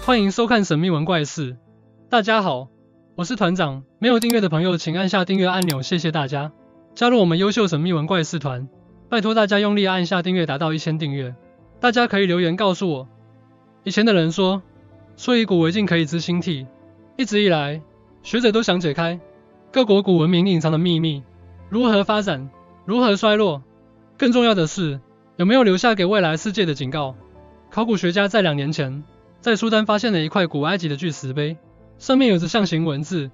欢迎收看神秘文怪事。大家好，我是团长，没有订阅的朋友请按下订阅按钮，谢谢大家。加入我们优秀神秘文怪事团，拜托大家用力按下订阅，达到1000订阅。大家可以留言告诉我，以前的人说以古为镜可以知兴替，一直以来学者都想解开各国古文明隐藏的秘密，如何发展，如何衰落，更重要的是有没有留下给未来世界的警告。考古学家在2年前在苏丹发现了一块古埃及的巨石碑，上面有着象形文字，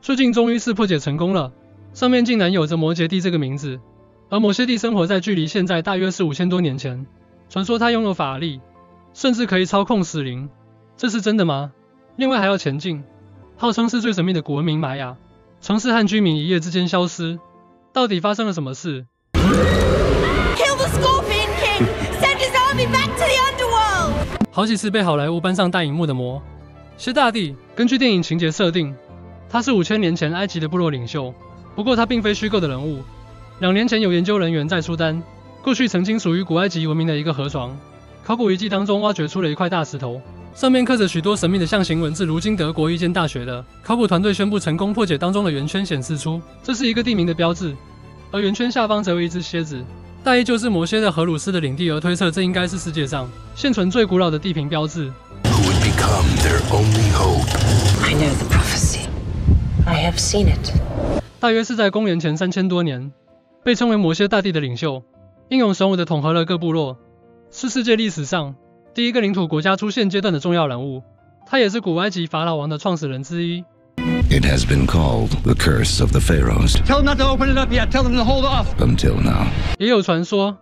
最近终于是破解成功了，上面竟然有着摩羯帝这个名字，而摩羯帝生活在距离现在大约是5000多年前，传说他拥有法力，甚至可以操控死灵，这是真的吗？另外还要前进，号称是最神秘的古文明玛雅，城市和居民一夜之间消失，到底发生了什么事？ Kill the Scorpion King! Send his army back to the underworld! 好几次被好莱坞搬上大荧幕的摩羯大帝，根据电影情节设定，他是5000年前埃及的部落领袖，不过他并非虚构的人物。2年前有研究人员在苏丹，过去曾经属于古埃及文明的一个河床，考古遗迹当中挖掘出了一块大石头，上面刻着许多神秘的象形文字。如今德国一间大学的考古团队宣布成功破解当中的圆圈，显示出这是一个地名的标志，而圆圈下方则有一只蝎子，大意就是摩羯的荷鲁斯的领地，而推测这应该是世界上现存最古老的地平标志。Who would become their only hope? I know the prophecy. I have seen it. 大约是在公元前3000多年，被称为摩羯大帝的领袖，英勇神武的统合了各部落，是世界历史上第一个领土国家出现阶段的重要人物，他也是古埃及法老王的创始人之一。It has been called the curse of the pharaohs. Tell them not to open it up yet. Tell them to hold off. Until now. 也有传说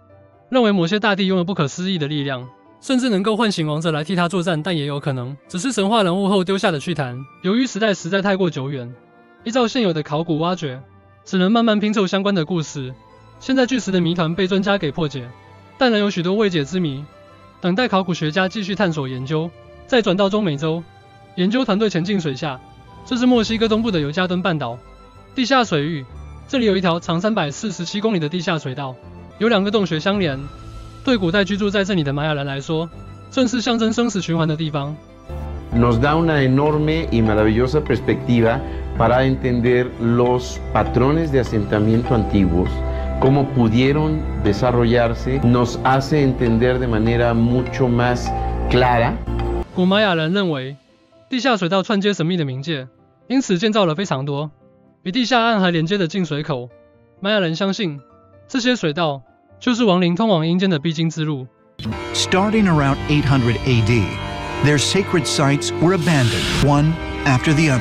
认为摩羯大帝拥有不可思议的力量，甚至能够唤醒王者来替他作战，但也有可能只是神话人物后丢下的趣谈。由于时代实在太过久远，依照现有的考古挖掘，只能慢慢拼凑相关的故事。现在巨石的谜团被专家给破解，但仍有许多未解之谜，等待考古学家继续探索研究。再转到中美洲，研究团队前进水下，这是墨西哥东部的尤加敦半岛地下水域，这里有一条长347公里的地下水道，有2个洞穴相连。对古代居住在这里的玛雅人来说，正是象征生死循环的地方。Nos da una enorme y maravillosa perspectiva para entender los patrones de asentamiento antiguos, cómo pudieron desarrollarse, nos hace entender de manera mucho más clara. 古玛雅人认为地下水道串接神秘的冥界，因此建造了非常多与地下暗河连接的进水口。玛雅人相信这些水道就是亡灵通往阴间的必经之路。 Starting around 800 AD, their sacred sites were abandoned, one after the other.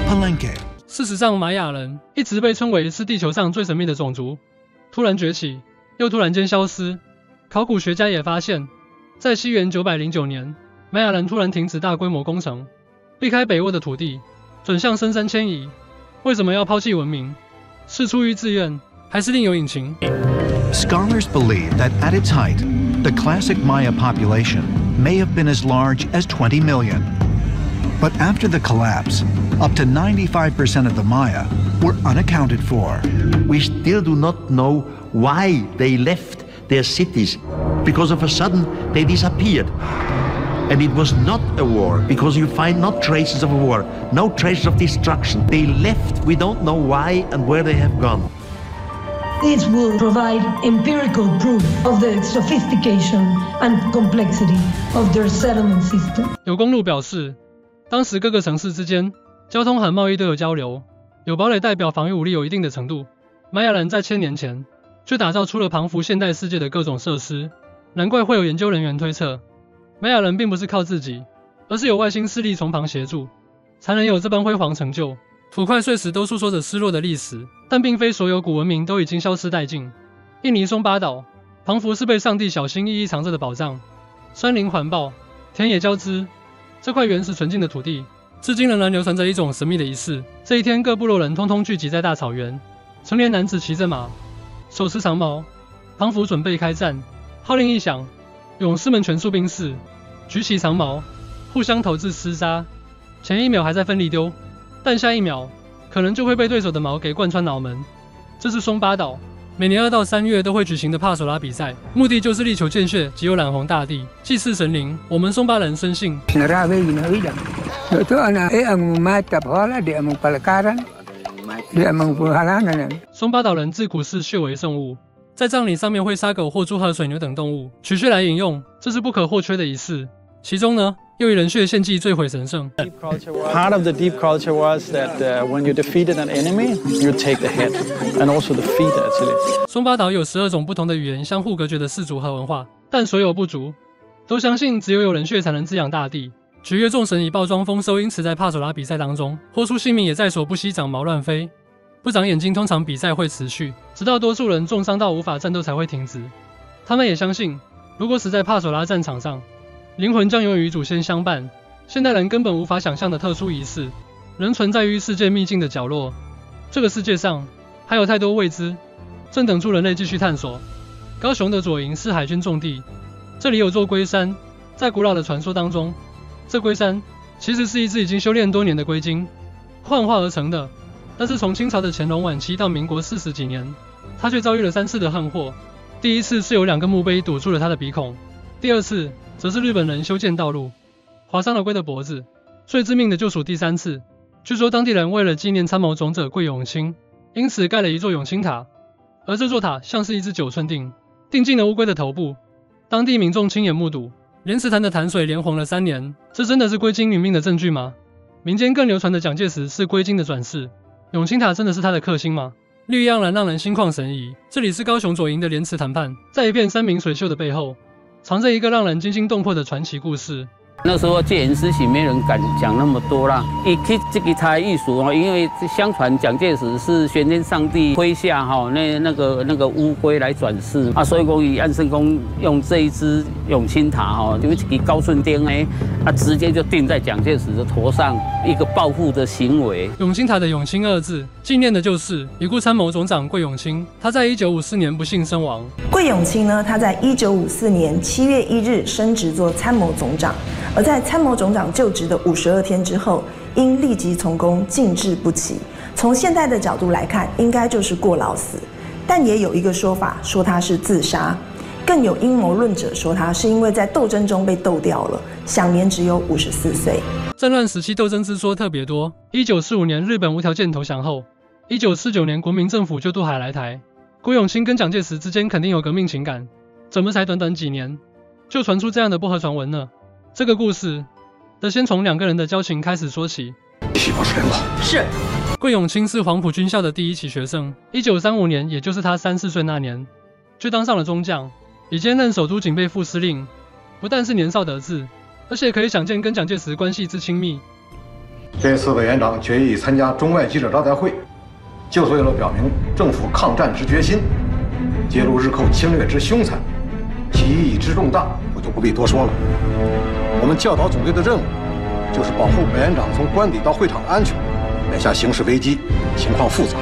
Palenque. 事实上，玛雅人一直被称为是地球上最神秘的种族，突然崛起，又突然间消失。考古学家也发现，在西元909年，玛雅人突然停止大规模工程，避开北欧的土地，转向深山迁移。为什么要抛弃文明？是出于自愿，还是另有隐情？ Scholars believe that at its height, the classic Maya population may have been as large as 20 million. But after the collapse, up to 95% of the Maya were unaccounted for. We still do not know why they left their cities. Because of a sudden, they disappeared. And it was not a war, because you find no traces of a war, no traces of destruction. They left, we don't know why and where they have gone. This will provide empirical proof of the sophistication and complexity of their settlement system. 有公路表示，当时各个城市之间交通和贸易都有交流，有堡垒代表防御武力有一定的程度。玛雅人在1000年前就打造出了庞幅现代世界的各种设施，难怪会有研究人员推测，玛雅人并不是靠自己，而是有外星势力从旁协助，才能有这般辉煌成就。土块碎石都诉说着失落的历史，但并非所有古文明都已经消失殆尽。印尼松巴岛，庞福是被上帝小心翼翼藏着的宝藏，山林环抱，田野交织，这块原始纯净的土地，至今仍然流传着一种神秘的仪式。这一天，各部落人通通聚集在大草原，成年男子骑着马，手持长矛，庞福准备开战。号令一响，勇士们全速兵士，举起长矛，互相投掷厮杀。前一秒还在奋力丢，但下一秒可能就会被对手的矛给贯穿脑门。这是松巴岛，每年2到3月都会举行的帕索拉比赛，目的就是力求见血，即有染红大地，祭祀神灵。我们松巴人深信，松巴岛人自古视血为圣物，在葬礼上面会杀狗或猪和水牛等动物，取血来饮用，这是不可或缺的仪式。其中呢，又以人血献祭最毁神圣。Part of the deep culture was that when you defeated an enemy, you take the head and also the feet actually. 松巴岛有12种不同的语言相互隔绝的氏族和文化，但所有部族都相信只有人血才能滋养大地。取悦众神以报庄丰收，因此在帕索拉比赛当中，豁出性命也在所不惜，长毛乱飞。不长眼睛，通常比赛会持续，直到多数人重伤到无法战斗才会停止。他们也相信，如果死在帕索拉战场上，灵魂将永远与祖先相伴。现代人根本无法想象的特殊仪式，仍存在于世界秘境的角落。这个世界上还有太多未知，正等住人类继续探索。高雄的左营是海军重地，这里有座龟山。在古老的传说当中，这龟山其实是一只已经修炼多年的龟精幻化而成的。但是从清朝的乾隆晚期到民国40几年，它却遭遇了3次的横祸。第一次是有2个墓碑堵住了它的鼻孔，第2次则是日本人修建道路，划伤了龟的脖子。最致命的就属第3次。据说当地人为了纪念参谋总者桂永清，因此盖了一座永清塔，而这座塔像是一只9寸钉，钉进了乌龟的头部。当地民众亲眼目睹莲池潭的潭水连洪了3年，这真的是龟精殒命的证据吗？民间更流传的蒋介石是龟精的转世，永清塔真的是他的克星吗？绿意盎然，让人心旷神怡。这里是高雄左营的莲池潭畔，在一片山明水秀的背后，藏着一个让人惊心动魄的传奇故事。那时候戒严时期，没人敢讲那么多啦。以这个才艺术哦，因为相传蒋介石是玄天上帝麾下哈那个乌龟来转世啊，所以讲以安圣公用这一只永清塔哈，就一个高顺钉哎，啊直接就钉在蒋介石的头上，一个报复的行为。永清塔的永清2字，纪念的就是已故参谋总长桂永清，他在1954年不幸身亡。桂永清呢，他在1954年7月1日升职做参谋总长。而在参谋总长就职的52天之后，因立即从公静置不起。从现在的角度来看，应该就是过劳死，但也有一个说法说他是自杀，更有阴谋论者说他是因为在斗争中被斗掉了，享年只有54岁。战乱时期斗争之说特别多。1945年日本无条件投降后，1949年国民政府就渡海来台，桂永清跟蒋介石之间肯定有革命情感，怎么才短短几年就传出这样的不合传闻呢？这个故事得先从2个人的交情开始说起。希望谁了？是。桂永清是黄埔军校的第1期学生，1935年，也就是他3、4岁那年，就当上了中将，已兼任首都警备副司令。不但是年少得志，而且可以想见跟蒋介石关系之亲密。这次委员长决议参加中外记者招待会，就是为了表明政府抗战之决心，揭露日寇侵略之凶残，其意义之重大，我就不必多说了。我们教导总队的任务，就是保护委员长从官邸到会场的安全，眼下形势危机，情况复杂，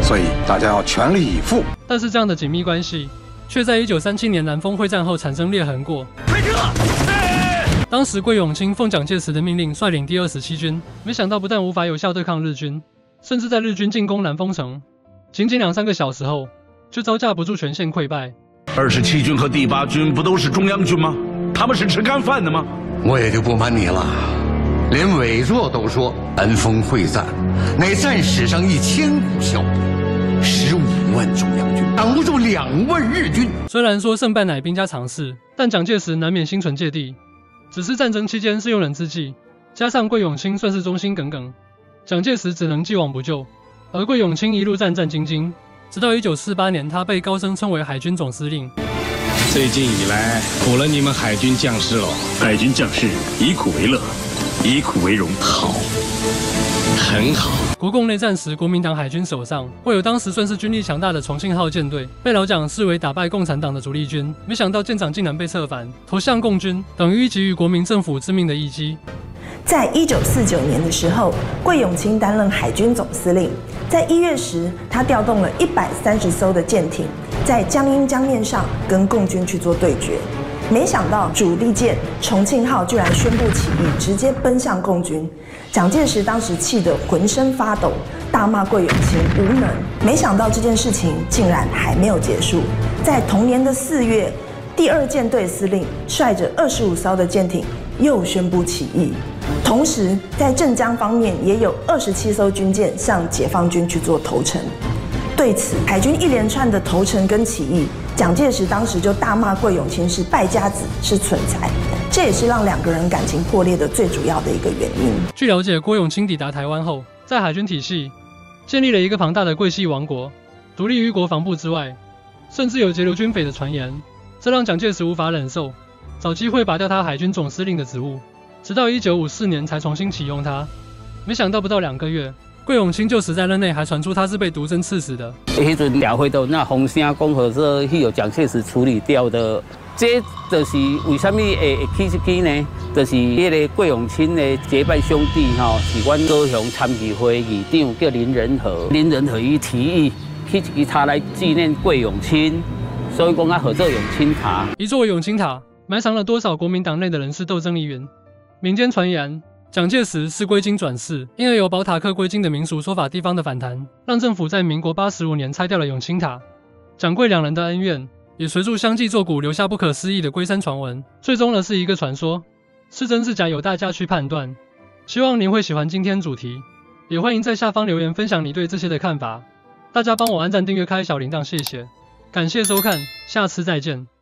所以大家要全力以赴。但是这样的紧密关系，却在1937年南丰会战后产生裂痕过。当时桂永清奉蒋介石的命令率领第27军，没想到不但无法有效对抗日军，甚至在日军进攻南丰城仅仅2、3个小时后，就招架不住全线溃败。27军和第8军不都是中央军吗？他们是吃干饭的吗？我也就不瞒你了，连伪作都说南丰会战乃战史上一千古笑柄，15万中央军挡不住2万日军。虽然说胜败乃兵家常事，但蒋介石难免心存芥蒂。只是战争期间是用人之际，加上桂永清算是忠心耿耿，蒋介石只能既往不咎。而桂永清一路战战兢兢，直到1948年，他被高升称为海军总司令。最近以来，苦了你们海军将士喽！海军将士以苦为乐，以苦为荣，好，很好。国共内战时，国民党海军手上会有当时算是军力强大的重庆号舰队，被老蒋视为打败共产党的主力军。没想到舰长竟然被策反，投向共军，等于给予国民政府致命的一击。在1949年的时候，桂永清担任海军总司令。在1月时，他调动了130艘的舰艇，在江阴江面上跟共军去做对决。没想到主力舰重庆号居然宣布起义，直接奔向共军。蒋介石当时气得浑身发抖，大骂桂永清无能。没想到这件事情竟然还没有结束，在同年的4月，第2舰队司令率着25艘的舰艇又宣布起义。同时，在镇江方面也有27艘军舰向解放军去做投诚。对此，海军一连串的投诚跟起义，蒋介石当时就大骂桂永清是败家子，是蠢材。这也是让2个人感情破裂的最主要的一个原因。据了解，郭永清抵达台湾后，在海军体系建立了一个庞大的桂系王国，独立于国防部之外，甚至有截留军匪的传言，这让蒋介石无法忍受，找机会拔掉他海军总司令的职务，直到1954年才重新启用他。没想到不到2个月，桂永清就死在任内，还传出他是被毒针刺死的。迄阵廖会都那风声讲好说，迄由蒋介石处理掉的。这就是为什么会起这支呢？就是迄个桂永清的结拜兄弟吼，是阮高雄参议会议长叫林仁和，林仁和伊提议起一支塔来纪念桂永清，所以讲啊，合作永清塔。一座永清塔埋藏了多少国民党内的人事斗争疑云？民间传言，蒋介石是归金转世，因而有宝塔克归金的民俗说法，地方的反弹，让政府在民国85年拆掉了永清塔。蒋桂2人的恩怨也随著相继作古，留下不可思议的龟山传闻。最终呢是一个传说，是真是假由大家去判断。希望您会喜欢今天主题，也欢迎在下方留言分享你对这些的看法。大家帮我按赞、订阅、开小铃铛，谢谢。感谢收看，下次再见。